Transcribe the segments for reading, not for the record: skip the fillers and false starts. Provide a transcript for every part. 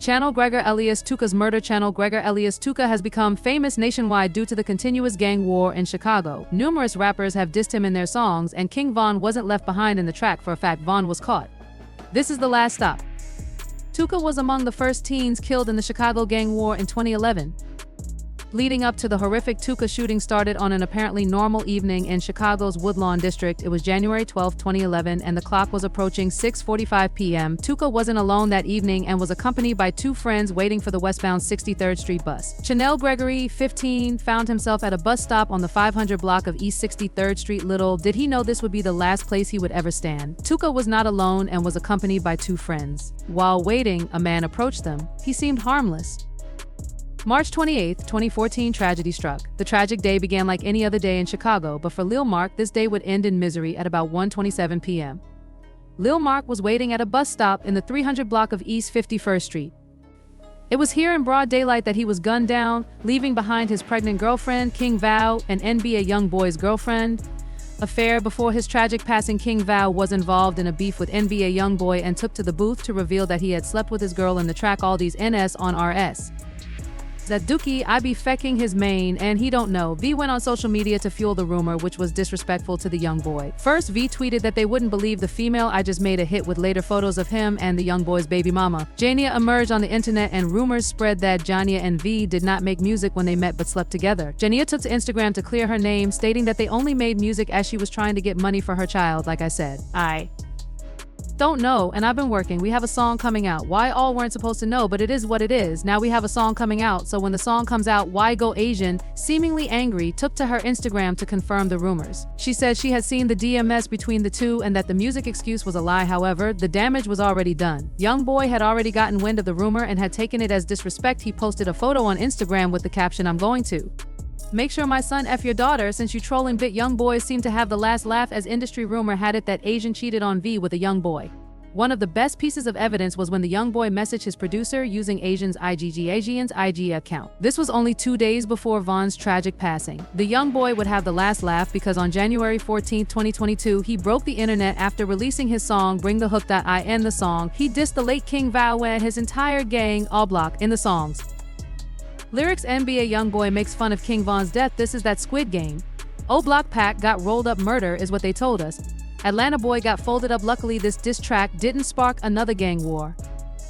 Channel Gregor alias Tuka's murder. Channel Gregor alias Tuka has become famous nationwide due to the continuous gang war in Chicago. Numerous rappers have dissed him in their songs, and King Von wasn't left behind in the track. For a fact, Von was caught. This is the last stop. Tuka was among the first teens killed in the Chicago gang war in 2011. Leading up to the horrific Tuka shooting started on an apparently normal evening in Chicago's Woodlawn district. It was January 12, 2011, and the clock was approaching 6:45 p.m. Tuka wasn't alone that evening and was accompanied by two friends waiting for the westbound 63rd Street bus. Chanel Gregory, 15, found himself at a bus stop on the 500 block of East 63rd Street. Little did he know this would be the last place he would ever stand. Tuka was not alone and was accompanied by two friends. While waiting, a man approached them. He seemed harmless. March 28, 2014, tragedy struck. The tragic day began like any other day in Chicago, but for Lil Mark, this day would end in misery at about 1:27 p.m. Lil Mark was waiting at a bus stop in the 300 block of East 51st Street. It was here in broad daylight that he was gunned down, leaving behind his pregnant girlfriend, King Val, and NBA YoungBoy's girlfriend. Affair. Before his tragic passing, King Val was involved in a beef with NBA YoungBoy and took to the booth to reveal that he had slept with his girl in the track All These NS on RS. That Dookie, I be fecking his main, and he don't know. V went on social media to fuel the rumor, which was disrespectful to the young boy. First, V tweeted that they wouldn't believe the female I just made a hit with. Later photos of him and the young boy's baby mama, Jania, emerged on the internet, and rumors spread that Jania and V did not make music when they met but slept together. Jania took to Instagram to clear her name, stating that they only made music as she was trying to get money for her child. Like I said, I don't know, and I've been working. We have a song coming out. Why all weren't supposed to know, but it is what it is. Now we have a song coming out, so when the song comes out, why go Asian? Seemingly angry, took to her Instagram to confirm the rumors. She said she had seen the DMS between the two and that the music excuse was a lie. However, the damage was already done. YoungBoy had already gotten wind of the rumor and had taken it as disrespect. He posted a photo on Instagram with the caption, "I'm going to make sure my son F your daughter since you trolling bit." YoungBoy seemed to have the last laugh, as industry rumor had it that Asian cheated on V with a young boy. One of the best pieces of evidence was when the young boy messaged his producer using Asian's IG account. This was only 2 days before Von's tragic passing. The young boy would have the last laugh because on January 14, 2022, he broke the internet after releasing his song Bring the Hook. In the song, he dissed the late King Val and his entire gang, all block, in the songs. Lyrics: NBA YoungBoy makes fun of King Von's death. This is that Squid Game. O Block Pack got rolled up, murder is what they told us. Atlanta boy got folded up. Luckily, this diss track didn't spark another gang war.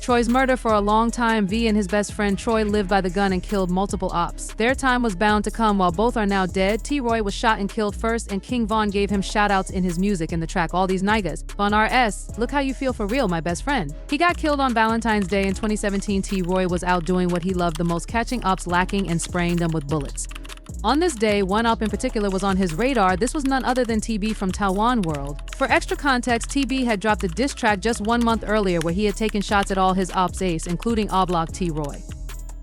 Troy's murder. For a long time, V and his best friend Troy lived by the gun and killed multiple ops. Their time was bound to come. While both are now dead, T-Roy was shot and killed first, and King Von gave him shoutouts in his music in the track All These Niggas. Von RS, look how you feel for real, my best friend. He got killed on Valentine's Day in 2017. T-Roy was out doing what he loved the most, catching ops lacking and spraying them with bullets. On this day, one op in particular was on his radar. This was none other than TB from Taiwan World. For extra context, TB had dropped a diss track just 1 month earlier where he had taken shots at all his ops ace, including Oblak T-Roy.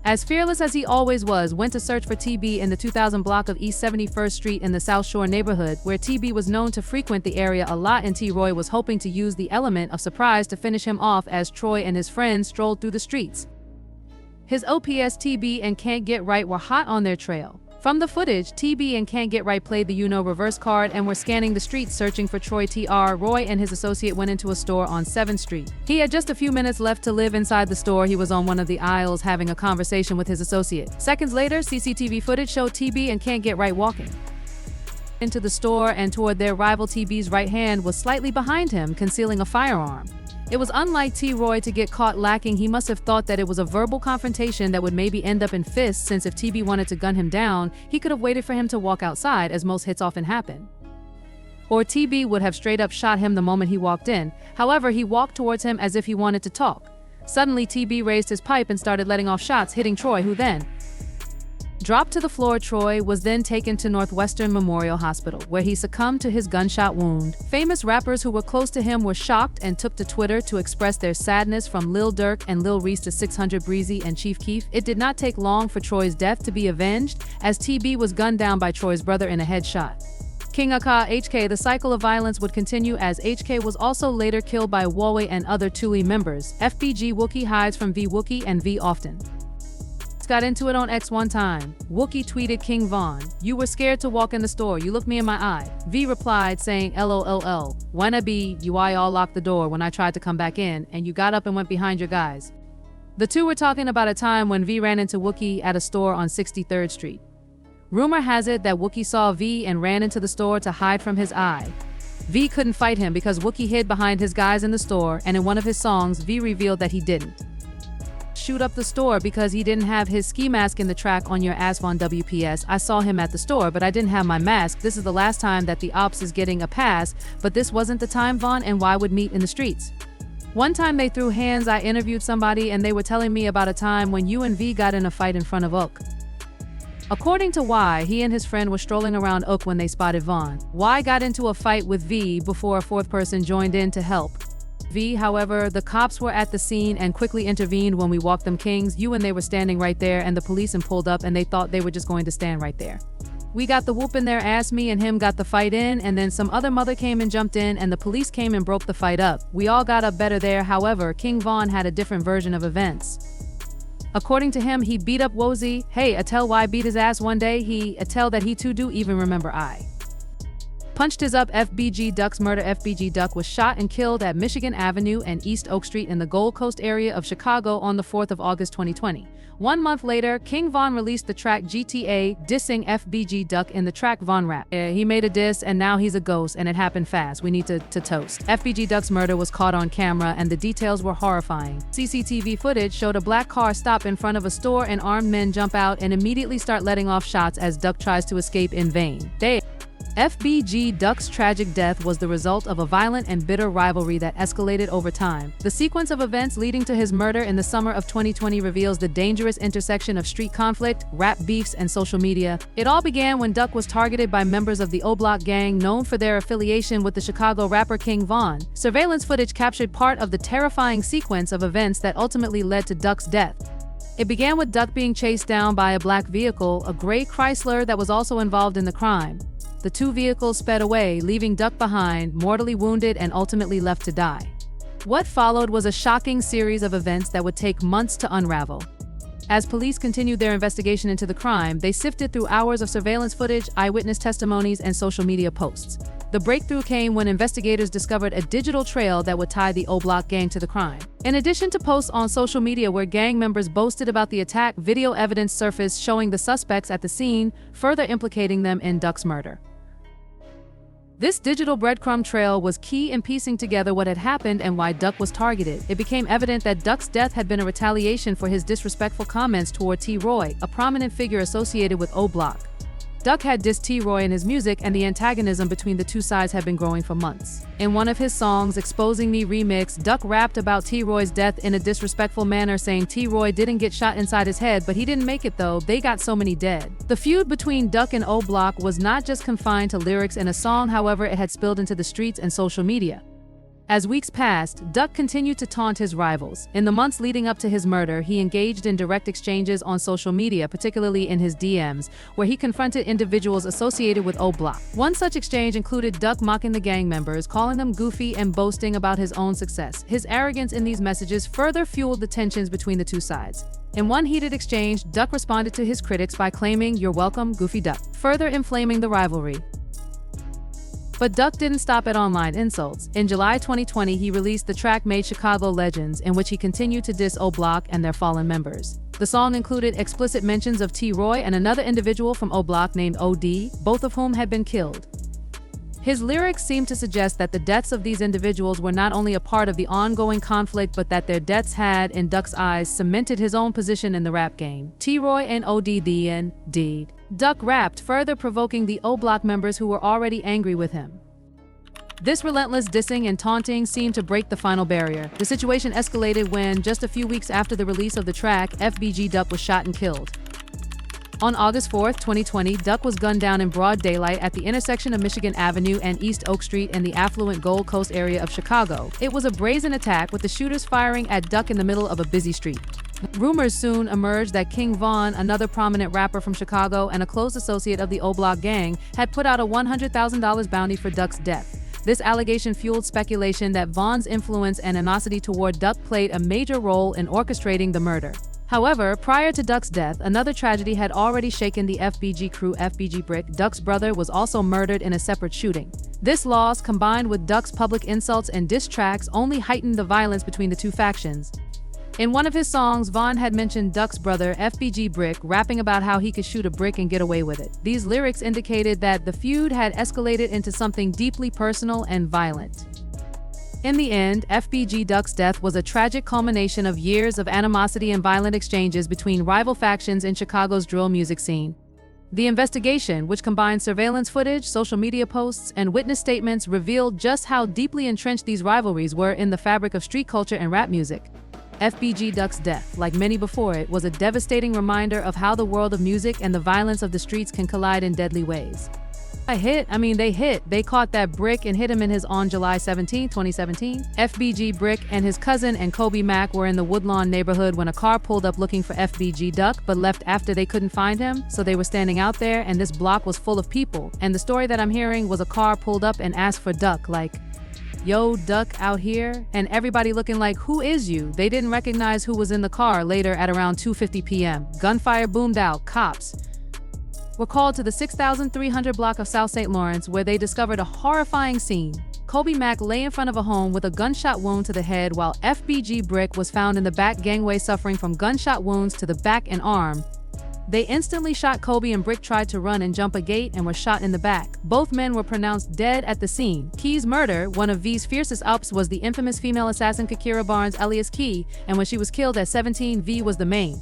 As fearless as he always was, went to search for TB in the 2000 block of East 71st Street in the South Shore neighborhood, where TB was known to frequent the area a lot, and T-Roy was hoping to use the element of surprise to finish him off as Troy and his friends strolled through the streets. His OPS TB and Can't Get Right were hot on their trail. From the footage, TB and Can't Get Right played the reverse card and were scanning the streets searching for Troy. Tr. Roy and his associate went into a store on 7th Street. He had just a few minutes left to live inside the store. He was on one of the aisles having a conversation with his associate. Seconds later, CCTV footage showed TB and Can't Get Right walking into the store and toward their rival. TB's right hand was slightly behind him, concealing a firearm. It was unlike T-Roy to get caught lacking. He must have thought that it was a verbal confrontation that would maybe end up in fists, since if TB wanted to gun him down, he could have waited for him to walk outside, as most hits often happen. Or TB would have straight up shot him the moment he walked in. However, he walked towards him as if he wanted to talk. Suddenly, TB raised his pipe and started letting off shots, hitting Troy, who then dropped to the floor. Troy was then taken to Northwestern Memorial Hospital, where he succumbed to his gunshot wound. Famous rappers who were close to him were shocked and took to Twitter to express their sadness, from Lil Durk and Lil Reese to 600 Breezy and Chief Keef. It did not take long for Troy's death to be avenged, as TB was gunned down by Troy's brother in a headshot. King Aka HK. The cycle of violence would continue, as HK was also later killed by Huawei and other Tuli members. FBG Wookie hides from V Wookie, and V often got into it on X one time. Wookie tweeted King Von, "You were scared to walk in the store. You looked me in my eye." V replied saying, "LOLL. Wanna be, you I all locked the door when I tried to come back in, and you got up and went behind your guys." The two were talking about a time when V ran into Wookie at a store on 63rd Street. Rumor has it that Wookie saw V and ran into the store to hide from his eye. V couldn't fight him because Wookie hid behind his guys in the store, and in one of his songs, V revealed that he didn't shoot up the store because he didn't have his ski mask in the track on your ass on WPS. I saw him at the store, but I didn't have my mask. This is the last time that the ops is getting a pass, but this wasn't the time Vaughn and Y would meet in the streets. One time they threw hands. I interviewed somebody and they were telling me about a time when you and V got in a fight in front of Oak. According to Y, he and his friend were strolling around Oak when they spotted Vaughn. Y got into a fight with V before a fourth person joined in to help V. However, the cops were at the scene and quickly intervened when we walked them kings. You and they were standing right there and the police pulled up and they thought they were just going to stand right there. We got the whoop in their ass. Me and him got the fight in, and then some other mother came and jumped in and the police came and broke the fight up. We all got up better there. However, King Vaughn had a different version of events. According to him, he beat up Wozy. Hey, I tell Y beat his ass one day. I tell that he too do even remember I punched his up FBG Duck's murder. FBG Duck was shot and killed at Michigan Avenue and East Oak Street in the Gold Coast area of Chicago on the 4th of August 2020. 1 month later, King Von released the track GTA, dissing FBG Duck in the track Von Rap. He made a diss and now he's a ghost and it happened fast. We need to toast. FBG Duck's murder was caught on camera and the details were horrifying. CCTV footage showed a black car stop in front of a store and armed men jump out and immediately start letting off shots as Duck tries to escape in vain. FBG Duck's tragic death was the result of a violent and bitter rivalry that escalated over time. The sequence of events leading to his murder in the summer of 2020 reveals the dangerous intersection of street conflict, rap beefs, and social media. It all began when Duck was targeted by members of the O-Block gang, known for their affiliation with the Chicago rapper King Von. Surveillance footage captured part of the terrifying sequence of events that ultimately led to Duck's death. It began with Duck being chased down by a black vehicle, a gray Chrysler that was also involved in the crime. The two vehicles sped away, leaving Duck behind, mortally wounded and ultimately left to die. What followed was a shocking series of events that would take months to unravel. As police continued their investigation into the crime, they sifted through hours of surveillance footage, eyewitness testimonies, and social media posts. The breakthrough came when investigators discovered a digital trail that would tie the O-Block gang to the crime. In addition to posts on social media where gang members boasted about the attack, video evidence surfaced showing the suspects at the scene, further implicating them in Duck's murder. This digital breadcrumb trail was key in piecing together what had happened and why Duck was targeted. It became evident that Duck's death had been a retaliation for his disrespectful comments toward T-Roy, a prominent figure associated with O-Block. Duck had dissed T-Roy in his music, and the antagonism between the two sides had been growing for months. In one of his songs, Exposing Me remix, Duck rapped about T-Roy's death in a disrespectful manner, saying T-Roy didn't get shot inside his head, but he didn't make it though, they got so many dead. The feud between Duck and O-Block was not just confined to lyrics in a song, however, it had spilled into the streets and social media. As weeks passed, Duck continued to taunt his rivals. In the months leading up to his murder, he engaged in direct exchanges on social media, particularly in his DMs, where he confronted individuals associated with O-Block. One such exchange included Duck mocking the gang members, calling them goofy, and boasting about his own success. His arrogance in these messages further fueled the tensions between the two sides. In one heated exchange, Duck responded to his critics by claiming, "You're welcome, Goofy Duck," further inflaming the rivalry. But Duck didn't stop at online insults. In July 2020, he released the track Made Chicago Legends, in which he continued to diss O-Block and their fallen members. The song included explicit mentions of T-Roy and another individual from O-Block named OD, both of whom had been killed. His lyrics seemed to suggest that the deaths of these individuals were not only a part of the ongoing conflict, but that their deaths had, in Duck's eyes, cemented his own position in the rap game. T-Roy and OD the end, deed. Duck rapped, further provoking the O-Block members who were already angry with him. This relentless dissing and taunting seemed to break the final barrier. The situation escalated when, just a few weeks after the release of the track, FBG Duck was shot and killed. On August 4, 2020, Duck was gunned down in broad daylight at the intersection of Michigan Avenue and East Oak Street in the affluent Gold Coast area of Chicago. It was a brazen attack, with the shooters firing at Duck in the middle of a busy street. Rumors soon emerged that King Von, another prominent rapper from Chicago and a close associate of the O-Block gang, had put out a $100,000 bounty for Duck's death. This allegation fueled speculation that Von's influence and animosity toward Duck played a major role in orchestrating the murder. However, prior to Duck's death, another tragedy had already shaken the FBG crew. FBG Brick, Duck's brother, was also murdered in a separate shooting. This loss, combined with Duck's public insults and diss tracks, only heightened the violence between the two factions. In one of his songs, Vaughn had mentioned Duck's brother, FBG Brick, rapping about how he could shoot a brick and get away with it. These lyrics indicated that the feud had escalated into something deeply personal and violent. In the end, FBG Duck's death was a tragic culmination of years of animosity and violent exchanges between rival factions in Chicago's drill music scene. The investigation, which combined surveillance footage, social media posts, and witness statements, revealed just how deeply entrenched these rivalries were in the fabric of street culture and rap music. FBG Duck's death, like many before it, was a devastating reminder of how the world of music and the violence of the streets can collide in deadly ways. They caught that brick and hit him in his on July 17, 2017. FBG Brick and his cousin and Kobe Mack were in the Woodlawn neighborhood when a car pulled up looking for FBG Duck, but left after they couldn't find him, so they were standing out there, and this block was full of people. And the story that I'm hearing was a car pulled up and asked for Duck, like, "Yo, Duck out here?" And everybody looking like, "Who is you?" They didn't recognize who was in the car. Later, at around 2:50 p.m., gunfire boomed out. Cops were called to the 6300 block of South St. Lawrence, where they discovered a horrifying scene. Kobe Mack lay in front of a home with a gunshot wound to the head, while FBG Brick was found in the back gangway suffering from gunshot wounds to the back and arm. They instantly shot Kobe, and Brick tried to run and jump a gate and was shot in the back. Both men were pronounced dead at the scene. Key's murder, one of V's fiercest ups, was the infamous female assassin Kekira Barnes alias Key, and when she was killed at 17, V was the main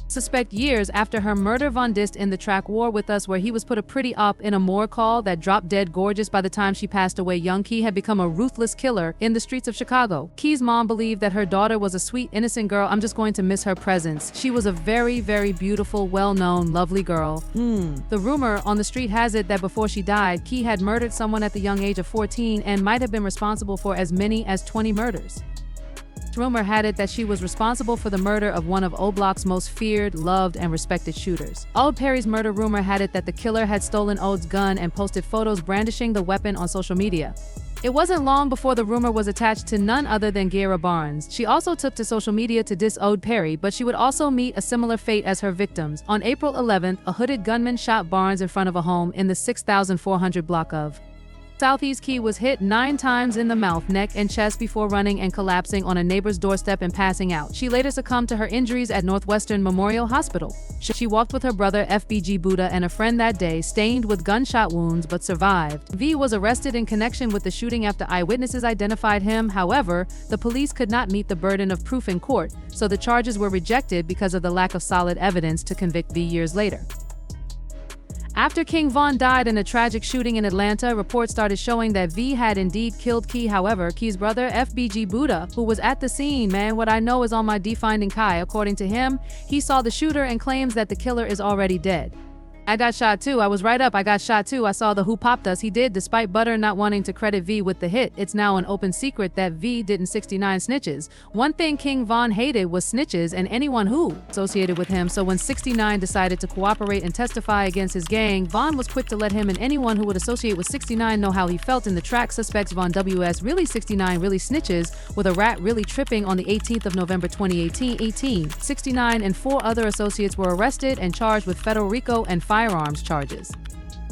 suspect. Years after her murder, Von dissed in the track War With Us, where he was put a pretty up in a more call that dropped dead gorgeous. By the time she passed away, young Key had become a ruthless killer in the streets of Chicago. Key's mom believed that her daughter was a sweet, innocent girl. "I'm just going to miss her presence. She was a very, very beautiful, well-known, lovely girl." The rumor on the street has it that before she died, Key had murdered someone at the young age of 14 and might have been responsible for as many as 20 murders. Rumor had it that she was responsible for the murder of one of O Block's most feared, loved, and respected shooters. Ode Perry's murder rumor had it that the killer had stolen Ode's gun and posted photos brandishing the weapon on social media. It wasn't long before the rumor was attached to none other than Kekira Barnes. She also took to social media to diss Ode Perry, but she would also meet a similar fate as her victims. On April 11th, a hooded gunman shot Barnes in front of a home in the 6400 block of Southeast. Key was hit 9 times in the mouth, neck, and chest before running and collapsing on a neighbor's doorstep and passing out. She later succumbed to her injuries at Northwestern Memorial Hospital. She walked with her brother FBG Buddha and a friend that day, stained with gunshot wounds, but survived. V was arrested in connection with the shooting after eyewitnesses identified him. However, the police could not meet the burden of proof in court, so the charges were rejected because of the lack of solid evidence to convict V years later. After King Von died in a tragic shooting in Atlanta, reports started showing that V had indeed killed Key. However, Key's brother, FBG Buddha, who was at the scene, "Man, what I know is on my definding Kai." According to him, he saw the shooter and claims that the killer is already dead. "I got shot too. I was right up. I got shot too. I saw the who popped us." He did, despite Butter not wanting to credit V with the hit. It's now an open secret that V didn't 69 snitches. One thing King Von hated was snitches and anyone who associated with him, so when 69 decided to cooperate and testify against his gang, Von was quick to let him and anyone who would associate with 69 know how he felt. In the track Suspects, Von WS really 69 really snitches, with a rat really tripping. On the 18th of November 2018, 69 and 4 other associates were arrested and charged with federal RICO and firearms charges.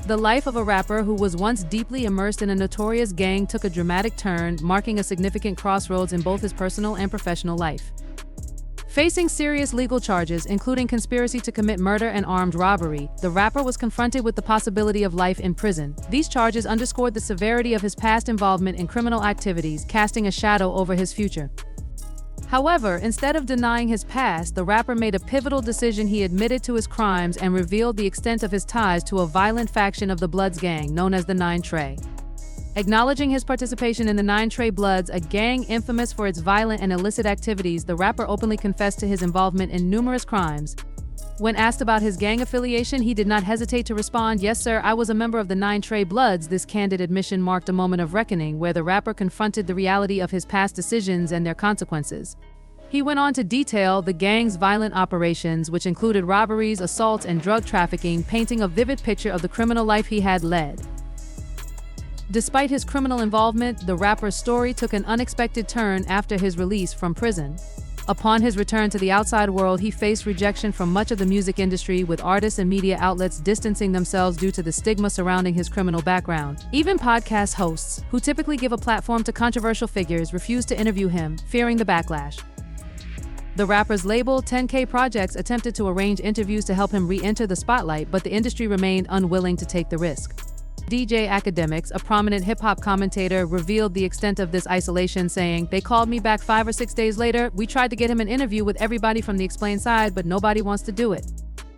The life of a rapper who was once deeply immersed in a notorious gang took a dramatic turn, marking a significant crossroads in both his personal and professional life. Facing serious legal charges, including conspiracy to commit murder and armed robbery, the rapper was confronted with the possibility of life in prison. These charges underscored the severity of his past involvement in criminal activities, casting a shadow over his future. However, instead of denying his past, the rapper made a pivotal decision. He admitted to his crimes and revealed the extent of his ties to a violent faction of the Bloods gang known as the 9 Trey. Acknowledging his participation in the 9 Trey Bloods, a gang infamous for its violent and illicit activities, the rapper openly confessed to his involvement in numerous crimes. When asked about his gang affiliation, he did not hesitate to respond, "Yes sir, I was a member of the 9 Trey Bloods." This candid admission marked a moment of reckoning, where the rapper confronted the reality of his past decisions and their consequences. He went on to detail the gang's violent operations, which included robberies, assaults, and drug trafficking, painting a vivid picture of the criminal life he had led. Despite his criminal involvement, the rapper's story took an unexpected turn after his release from prison. Upon his return to the outside world, he faced rejection from much of the music industry, with artists and media outlets distancing themselves due to the stigma surrounding his criminal background. Even podcast hosts, who typically give a platform to controversial figures, refused to interview him, fearing the backlash. The rapper's label, 10K Projects, attempted to arrange interviews to help him re-enter the spotlight, but the industry remained unwilling to take the risk. DJ Academics, a prominent hip-hop commentator, revealed the extent of this isolation, saying, "They called me back 5 or 6 days later. We tried to get him an interview with everybody from the Explain side, but nobody wants to do it."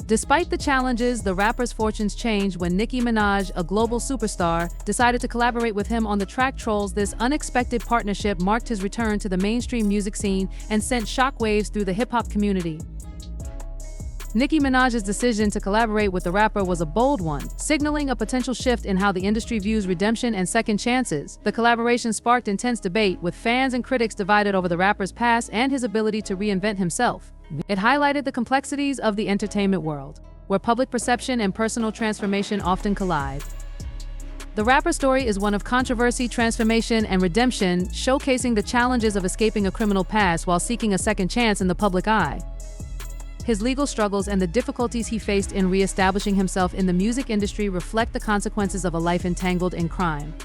Despite the challenges, the rapper's fortunes changed when Nicki Minaj, a global superstar, decided to collaborate with him on the track Trolls. This unexpected partnership marked his return to the mainstream music scene and sent shockwaves through the hip-hop community. Nicki Minaj's decision to collaborate with the rapper was a bold one, signaling a potential shift in how the industry views redemption and second chances. The collaboration sparked intense debate, with fans and critics divided over the rapper's past and his ability to reinvent himself. It highlighted the complexities of the entertainment world, where public perception and personal transformation often collide. The rapper's story is one of controversy, transformation, and redemption, showcasing the challenges of escaping a criminal past while seeking a second chance in the public eye. His legal struggles and the difficulties he faced in re-establishing himself in the music industry reflect the consequences of a life entangled in crime.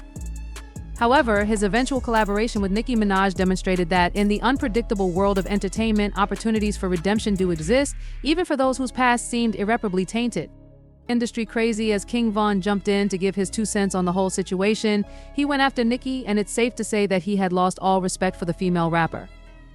However, his eventual collaboration with Nicki Minaj demonstrated that, in the unpredictable world of entertainment, opportunities for redemption do exist, even for those whose past seemed irreparably tainted. Industry crazy as King Von jumped in to give his 2 cents on the whole situation. He went after Nicki, and it's safe to say that he had lost all respect for the female rapper.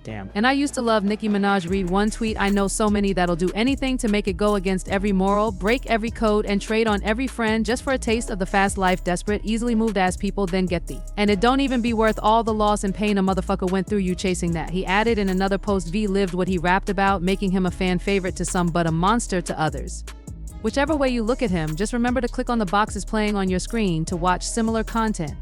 Damn. And I used to love Nicki Minaj. Read one tweet: "I know so many that'll do anything to make it go against every moral, break every code, and trade on every friend just for a taste of the fast life. Desperate, easily moved ass people, then get thee. And it don't even be worth all the loss and pain a motherfucker went through you chasing that." He added in another post, "V lived what he rapped about, making him a fan favorite to some but a monster to others." Whichever way you look at him, just remember to click on the boxes playing on your screen to watch similar content.